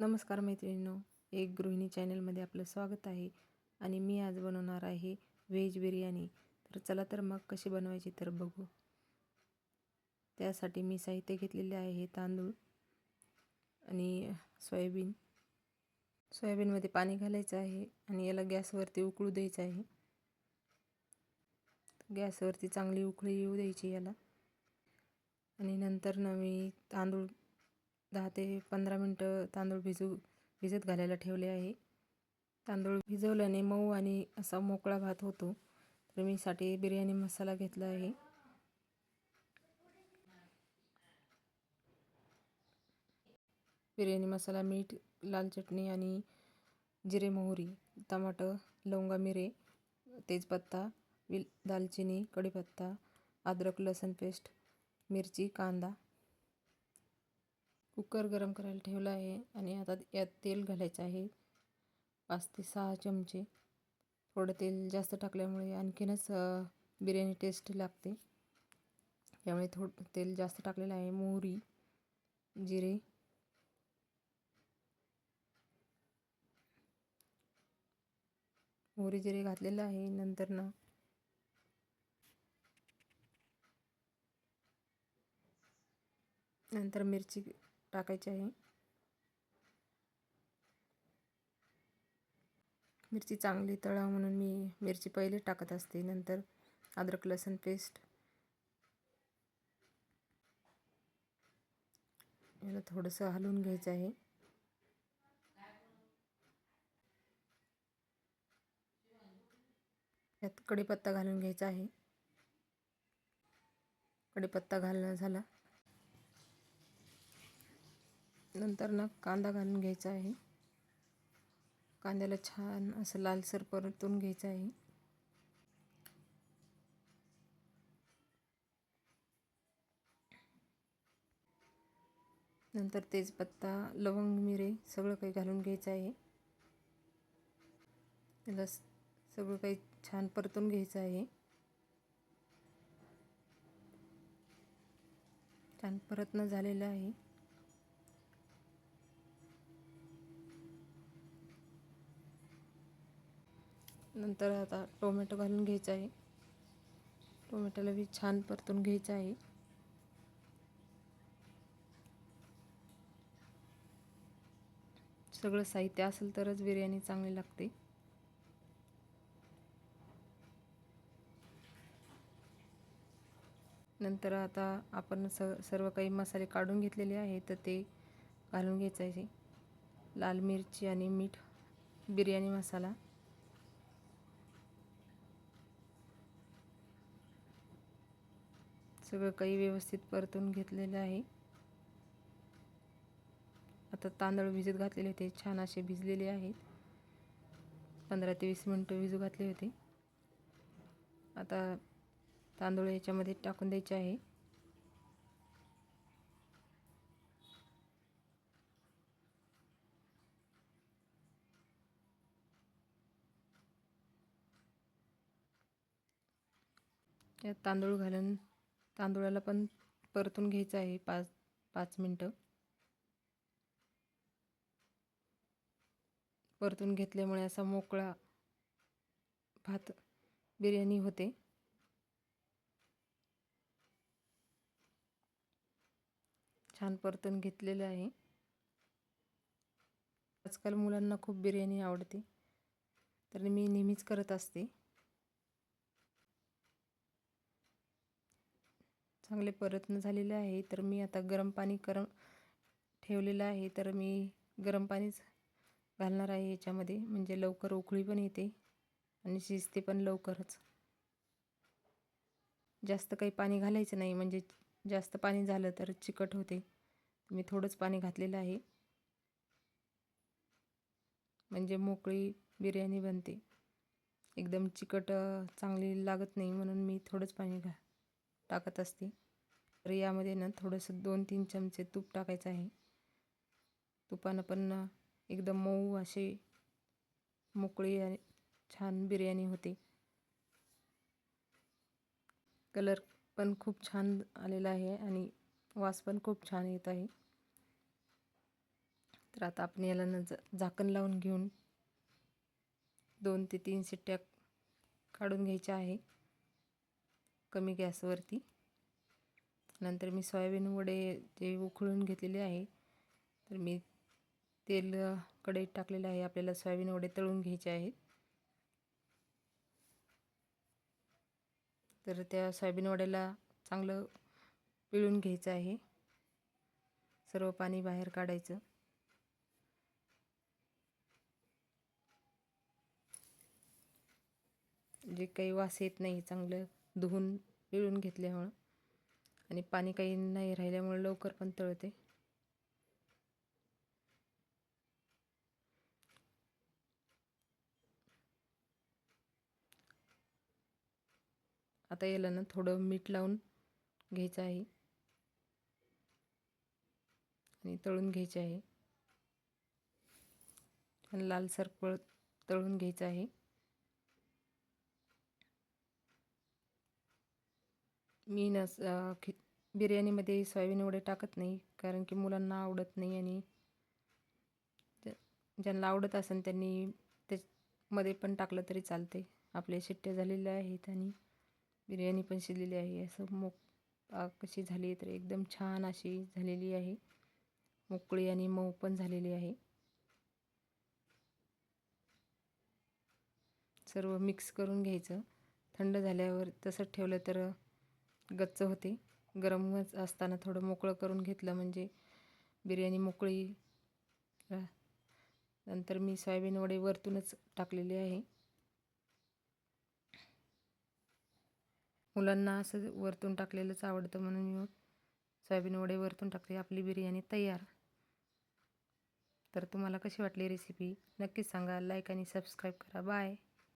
नमस्कार मैत्रिणींनो, एक गृहिणी चॅनलमध्ये आपलं स्वागत आहे. आणि मी आज बनवणार आहे व्हेज बिर्याणी. तर चला तर मग कशी बनवायची तर बघू. त्यासाठी मी साहित्य घेतलेले आहे तांदूळ आणि सोयाबीन. सोयाबीनमध्ये पाणी घालायचं आहे आणि याला गॅसवरती उकळू द्यायचं आहे. गॅसवरती चांगली उकळी येऊ द्यायची याला. आणि नंतर मी तांदूळ 10 ते 15 मिनटं तांदूळ भिजत घालायला ठेवले आहे. तांदूळ भिजवल्याने मऊ आणि असा मोकळा भात होतो. तर मी साठी बिर्याणी मसाला घेतला आहे. बिर्याणी मसाला, मीठ, लाल चटणी आणि जिरे, मोहरी, टमाटर, लवंगा, मिरे, तेजपत्ता, दालचिनी, कढीपत्ता, अद्रक लसूण पेस्ट, मिरची, कांदा. कुकर गरम करायला ठेवला आहे आणि आता यात तेल घालायचं आहे 5 ते 6 चमचे. थोडं तेल जास्त टाकल्यामुळे आणखीनच बिर्याणी टेस्ट लागते. त्यामुळे थोडं तेल जास्त टाकलेलं आहे. मोहरी, जिरे, जिरे घातलेलं आहे. नंतर मिरची टाकायची आहे. मिरची चांगली तळा म्हणून मी मिरची पहिले टाकत असते. नंतर अद्रक लसूण पेस्ट. याला थोडंसं हलवून घ्यायचं आहे. यात कढीपत्ता घालून घ्यायचा आहे. कढीपत्ता घालणं झाला नंतर कांदा घालून घ्यायचा आहे. कांद्याला छान असं लालसर परतून घ्यायचं आहे. नंतर तेजपत्ता, लवंग, मिरे सगळं काही घालून घ्यायचं आहे. त्याला सगळं काही छान परतून घ्यायचं आहे. छान परतणं झालेलं आहे. नंतर आता टोमॅटो घालून घ्यायचा आहे. टोमॅटोला बी छान परतून घ्यायचं आहे. सगळं साहित्य असेल तरच बिर्याणी चांगली लागते. नंतर आता आपण सर्व काही मसाले काढून घेतलेले आहे तर ते घालून घ्यायचे आहे. लाल मिरची आणि मीठ, बिर्याणी मसाला, सगळं काही व्यवस्थित परतून घेतलेलं आहे. आता तांदूळ भिजत घातलेले होते, छान असे भिजलेले आहेत. 15 ते 20 मिनटं भिजू घातले होते. आता तांदूळ याच्यामध्ये टाकून द्यायचे आहे. यात तांदूळ घालून तांदूळाला पण परतून घ्यायचं आहे 5 मिनटं. परतून घेतल्यामुळे असा मोकळा भात बिर्याणी होते. छान परतून घेतलेलं आहे. आजकाल मुलांना खूप बिर्याणी आवडते, तर मी नेहमीच करत असते. चांगले परतणं झालेले आहे. तर मी आता गरम पाणी ठेवलेलं आहे. तर मी गरम पाणीच घालणार आहे याच्यामध्ये, म्हणजे लवकर उकळी पण येते आणि शिजते पण लवकरच. जास्त काही पाणी घालायचं नाही, म्हणजे जास्त पाणी झालं तर चिकट होते. मी थोडंच पाणी घातलेलं आहे, म्हणजे मोकळी बिर्याणी बनते. एकदम चिकट चांगली लागत नाही, म्हणून मी थोडंच पाणी टाकत असते. तर यामध्ये थोडंसं 2-3 चमचे तूप टाकायचं आहे. तुपानं पण एकदम मऊ अशी मोकळी आणि छान बिर्याणी होते. कलर पण खूप छान आलेला आहे आणि वास पण खूप छान येत आहे. तर आता आपण याला झाकण लावून घेऊन 2 ते 3 शिट्ट्या काढून घ्यायच्या आहे कमी गॅसवरती. नंतर मी सोयाबीन वडे जे उकळून घेतलेले आहे, तर मी तेल कढईत टाकलेलं आहे. आपल्याला सोयाबीन वडे तळून घ्यायचे आहेत. तर त्या सोयाबीन वड्याला चांगलं पिळून घ्यायचं आहे. सर्व पाणी बाहेर काढायचं. जे काही वास येत नाही, चांगलं धुवून पिळून घेतल्यामुळं आणि पाणी काही नाही राहिल्यामुळे लवकर पण तळते. आता याला थोडं मीठ लावून घ्यायचं आहे आणि तळून घ्यायचे आहे. आणि लालसर तळून घ्यायचं आहे. मी बिर्याणीमध्ये सोयाबीन वडे टाकत नाही, कारण की मुलांना आवडत नाही आणि ज्यांना आवडत असेल त्यांनी त्यामध्ये पण टाकलं तरी चालते. आपल्या शिट्ट्या झालेल्या आहेत आणि बिर्याणी पण शिजलेली आहे. असं कशी झाली तर एकदम छान अशी झालेली आहे. मोकळी आणि मऊ पण झालेली आहे. सर्व मिक्स करून घ्यायचं. थंड झाल्यावर तसंच ठेवलं तर गच्च होते. गरमच असताना थोडं मोकळं करून घेतलं म्हणजे बिर्याणी मोकळी. नंतर मी सोयाबीन वडे वरतूनच टाकलेले आहे. मुलांना असं वरतून टाकलेलंच आवडतं म्हणून मी सोयाबीन वडे वरतून टाकले. आपली बिर्याणी तयार. तर तुम्हाला कशी वाटली रेसिपी नक्कीच सांगा. लाईक आणि सबस्क्राईब करा. बाय.